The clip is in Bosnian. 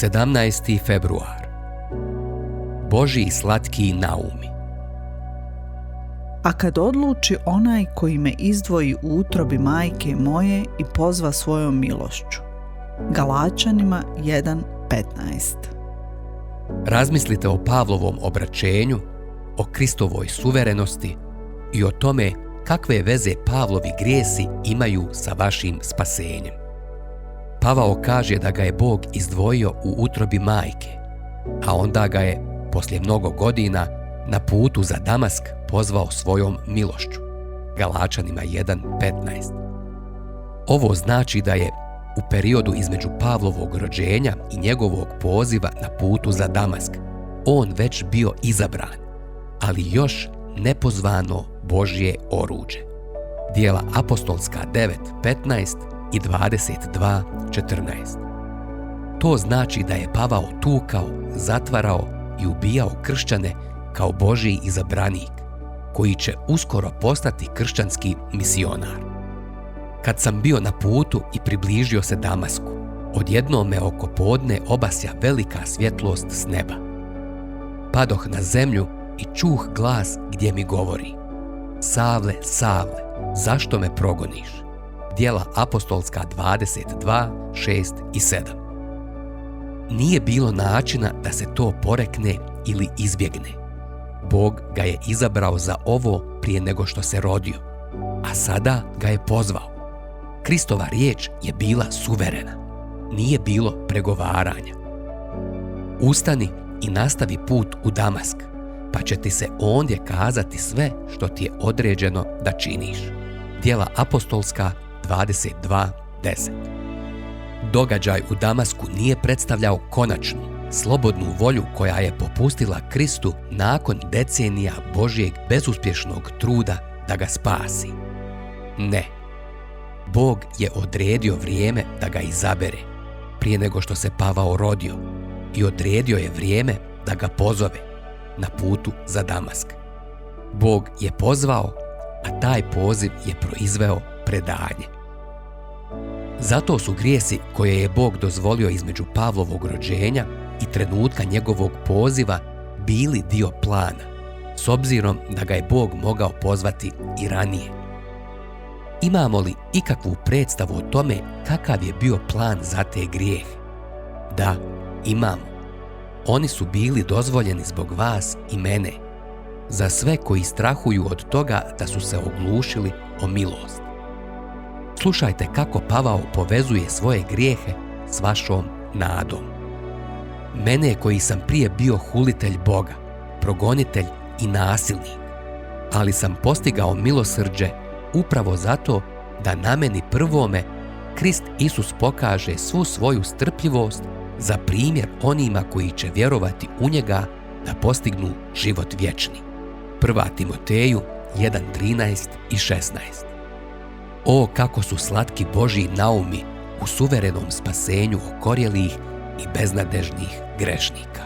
17. februar. Božji slatki naumi. A kad odluči onaj koji me izdvoji u utrobi majke moje i pozva svojom milošću. Galačanima 1:15. Razmislite o Pavlovom obraćenju, o Kristovoj suverenosti i o tome kakve veze Pavlovi grijesi imaju sa vašim spasenjem. Pavao kaže da ga je Bog izdvojio u utrobi majke, a onda ga je, poslije mnogo godina, na putu za Damask pozvao svojom milošću. Galačanima 1:15. Ovo znači da je u periodu između Pavlovog rođenja i njegovog poziva na putu za Damask on već bio izabran, ali još nepozvano Božje oruđe. Djela apostolska 9:15 i 22:14. To znači da je Pavao tukao, zatvarao i ubijao kršćane kao Božji izabranik, koji će uskoro postati kršćanski misionar. Kad sam bio na putu i približio se Damasku, odjednom me oko podne obasja velika svjetlost s neba. Padoh na zemlju i čuh glas gdje mi govori: Savle, Savle, zašto me progoniš? Djela apostolska 22:6 i 7. Nije bilo načina da se to porekne ili izbjegne. Bog ga je izabrao za ovo prije nego što se rodio, a sada ga je pozvao. Kristova riječ je bila suverena. Nije bilo pregovaranja. Ustani i nastavi put u Damask, pa će ti se ondje kazati sve što ti je određeno da činiš. Djela apostolska 22:10. Događaj u Damasku nije predstavljao konačnu, slobodnu volju koja je popustila Kristu nakon decenija Božjeg bezuspješnog truda da ga spasi. Ne. Bog je odredio vrijeme da ga izabere, prije nego što se Pavao rodio, i odredio je vrijeme da ga pozove na putu za Damask. Bog je pozvao, a taj poziv je proizveo predanje. Zato su grijesi koje je Bog dozvolio između Pavlovog rođenja i trenutka njegovog poziva bili dio plana, s obzirom da ga je Bog mogao pozvati i ranije. Imamo li ikakvu predstavu o tome kakav je bio plan za te grijehe? Da, imamo. Oni su bili dozvoljeni zbog vas i mene, za sve koji strahuju od toga da su se oglušili o milost. Slušajte kako Pavao povezuje svoje grijehe s vašom nadom. Mene koji sam prije bio hulitelj Boga, progonitelj i nasilnik, ali sam postigao milosrđe upravo zato da na meni prvome Krist Isus pokaže svu svoju strpljivost za primjer onima koji će vjerovati u njega da postignu život vječni. 1. Timoteju 1:13 i 16. O, kako su slatki Božji naumi u suverenom spasenju okorjelih i beznadežnih grešnika.